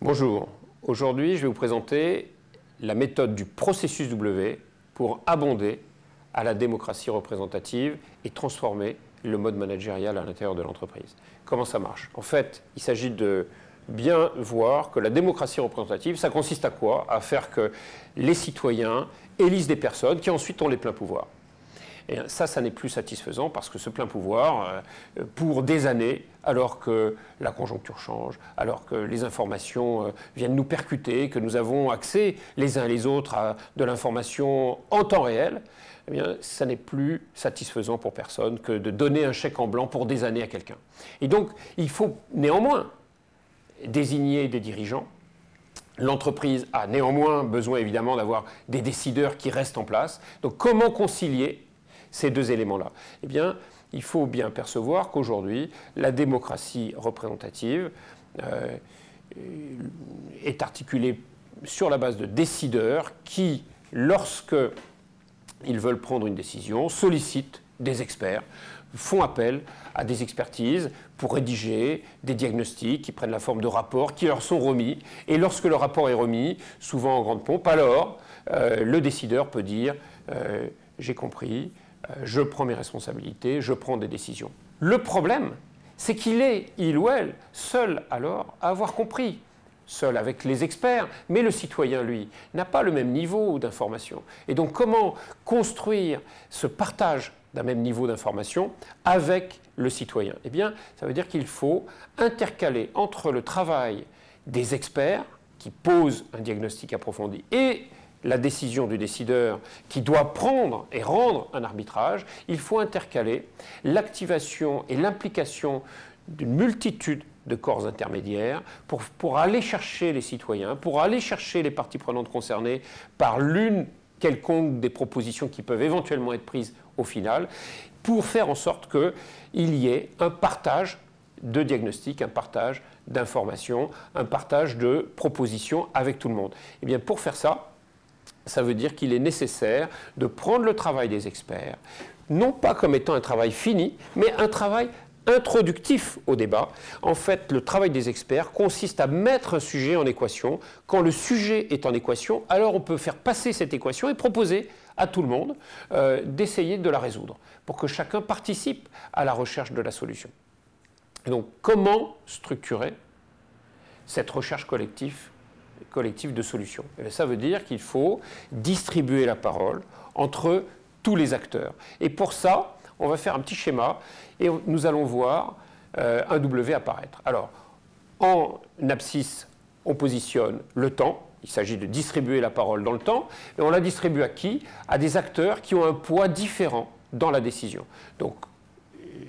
Bonjour, aujourd'hui je vais vous présenter la méthode du processus W pour abonder à la démocratie représentative et transformer le mode managérial à l'intérieur de l'entreprise. Comment ça marche? En fait, il s'agit de bien voir que la démocratie représentative, ça consiste à quoi? À faire que les citoyens élisent des personnes qui ensuite ont les pleins pouvoirs. Et ça n'est plus satisfaisant parce que ce plein pouvoir, pour des années, alors que la conjoncture change, alors que les informations viennent nous percuter, que nous avons accès les uns et les autres à de l'information en temps réel, eh bien, ça n'est plus satisfaisant pour personne que de donner un chèque en blanc pour des années à quelqu'un. Et donc, il faut néanmoins désigner des dirigeants. L'entreprise a néanmoins besoin évidemment d'avoir des décideurs qui restent en place. Donc, comment concilier ces deux éléments-là? Eh bien, il faut bien percevoir qu'aujourd'hui, la démocratie représentative est articulée sur la base de décideurs qui, lorsque ils veulent prendre une décision, sollicitent des experts, font appel à des expertises pour rédiger des diagnostics qui prennent la forme de rapports qui leur sont remis. Et lorsque le rapport est remis, souvent en grande pompe, alors le décideur peut dire « j'ai compris ». Je prends mes responsabilités, je prends des décisions. Le problème, c'est qu'il est, il ou elle, seul alors à avoir compris, seul avec les experts, mais le citoyen, lui, n'a pas le même niveau d'information. Et donc, comment construire ce partage d'un même niveau d'information avec le citoyen? Eh bien, ça veut dire qu'il faut intercaler entre le travail des experts qui posent un diagnostic approfondi et la décision du décideur qui doit prendre et rendre un arbitrage, il faut intercaler l'activation et l'implication d'une multitude de corps intermédiaires pour aller chercher les citoyens, pour aller chercher les parties prenantes concernées par l'une quelconque des propositions qui peuvent éventuellement être prises au final, pour faire en sorte qu'il y ait un partage de diagnostics, un partage d'informations, un partage de propositions avec tout le monde. Et bien, pour faire ça, ça veut dire qu'il est nécessaire de prendre le travail des experts, non pas comme étant un travail fini, mais un travail introductif au débat. En fait, le travail des experts consiste à mettre un sujet en équation. Quand le sujet est en équation, alors on peut faire passer cette équation et proposer à tout le monde d'essayer de la résoudre, pour que chacun participe à la recherche de la solution. Et donc, comment structurer cette recherche collective de solutions? Et ça veut dire qu'il faut distribuer la parole entre tous les acteurs. Et pour ça, on va faire un petit schéma et nous allons voir un W apparaître. Alors, en abscisse, on positionne le temps. Il s'agit de distribuer la parole dans le temps. Et on la distribue à qui? À des acteurs qui ont un poids différent dans la décision. Donc,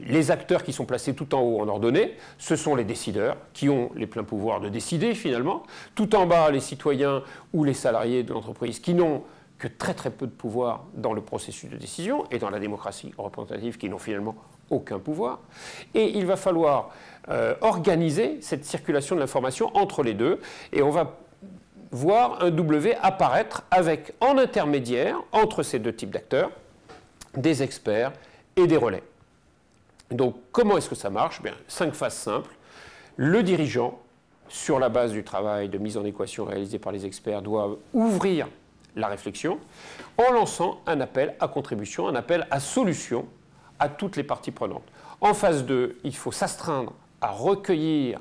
les acteurs qui sont placés tout en haut en ordonnée, ce sont les décideurs qui ont les pleins pouvoirs de décider finalement. Tout en bas, les citoyens ou les salariés de l'entreprise qui n'ont que très peu de pouvoir dans le processus de décision et dans la démocratie représentative qui n'ont finalement aucun pouvoir. Et il va falloir organiser cette circulation de l'information entre les deux et on va voir un W apparaître avec en intermédiaire entre ces deux types d'acteurs des experts et des relais. Donc, comment est-ce que ça marche? Bien, 5 phases simples. Le dirigeant, sur la base du travail de mise en équation réalisé par les experts, doit ouvrir la réflexion en lançant un appel à contribution, un appel à solution à toutes les parties prenantes. En phase 2, il faut s'astreindre à recueillir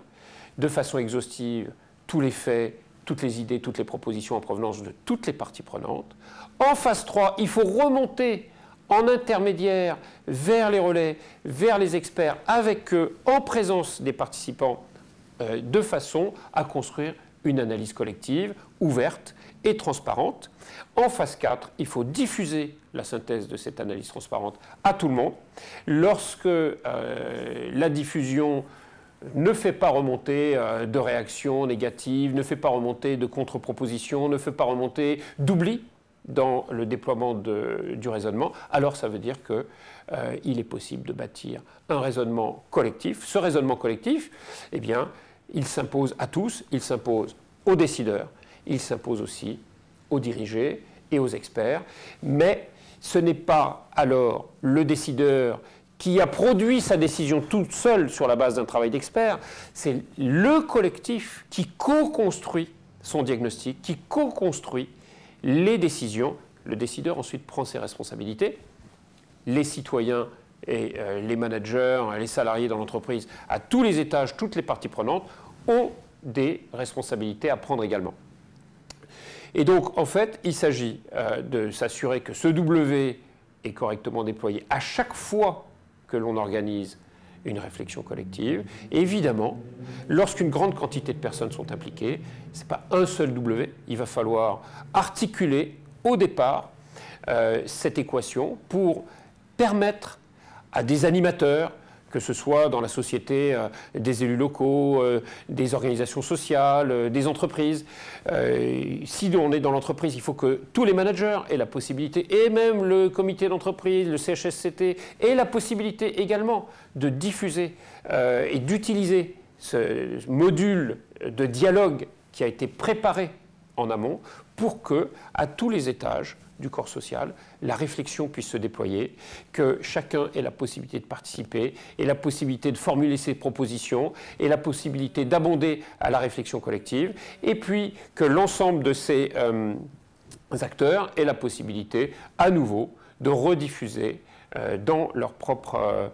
de façon exhaustive tous les faits, toutes les idées, toutes les propositions en provenance de toutes les parties prenantes. En phase 3, il faut remonter en intermédiaire vers les relais, vers les experts, avec eux, en présence des participants, de façon à construire une analyse collective, ouverte et transparente. En phase 4, il faut diffuser la synthèse de cette analyse transparente à tout le monde. Lorsque la diffusion ne fait pas remonter de réactions négatives, ne fait pas remonter de contre-propositions, ne fait pas remonter d'oubli dans le déploiement du raisonnement, alors ça veut dire qu'il est possible de bâtir un raisonnement collectif. Ce raisonnement collectif, eh bien, il s'impose à tous, il s'impose aux décideurs, il s'impose aussi aux dirigés et aux experts, mais ce n'est pas alors le décideur qui a produit sa décision toute seule sur la base d'un travail d'expert, c'est le collectif qui co-construit son diagnostic, qui co-construit les décisions. Le décideur ensuite prend ses responsabilités. Les citoyens et les managers, les salariés dans l'entreprise, à tous les étages, toutes les parties prenantes, ont des responsabilités à prendre également. Et donc, en fait, il s'agit de s'assurer que ce W est correctement déployé à chaque fois que l'on organise une réflexion collective. Et évidemment, lorsqu'une grande quantité de personnes sont impliquées, ce n'est pas un seul W, il va falloir articuler au départ cette équation pour permettre à des animateurs, que ce soit dans la société, des élus locaux, des organisations sociales, des entreprises. Si on est dans l'entreprise, il faut que tous les managers aient la possibilité, et même le comité d'entreprise, le CHSCT, aient la possibilité également de diffuser et d'utiliser ce module de dialogue qui a été préparé en amont pour que, à tous les étages du corps social, la réflexion puisse se déployer, que chacun ait la possibilité de participer, ait la possibilité de formuler ses propositions, ait la possibilité d'abonder à la réflexion collective, et puis que l'ensemble de ces acteurs aient la possibilité, à nouveau, de rediffuser dans leurs propres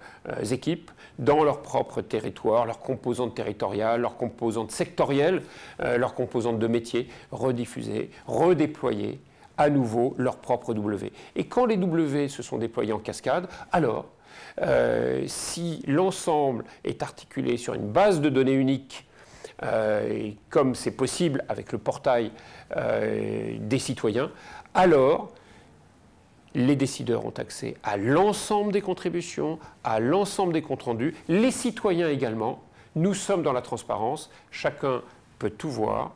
équipes, dans leur propre territoire, leurs composantes territoriales, leurs composantes sectorielles, leurs composantes de métier, rediffuser, redéployer à nouveau leur propre W. Et quand les W se sont déployés en cascade, alors, si l'ensemble est articulé sur une base de données unique, comme c'est possible avec le portail des citoyens, alors les décideurs ont accès à l'ensemble des contributions, à l'ensemble des comptes rendus, les citoyens également. Nous sommes dans la transparence, chacun peut tout voir.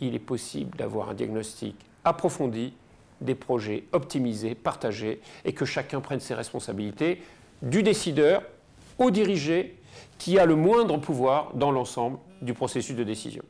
Il est possible d'avoir un diagnostic approfondi, des projets optimisés, partagés, et que chacun prenne ses responsabilités, du décideur au dirigé, qui a le moindre pouvoir dans l'ensemble du processus de décision.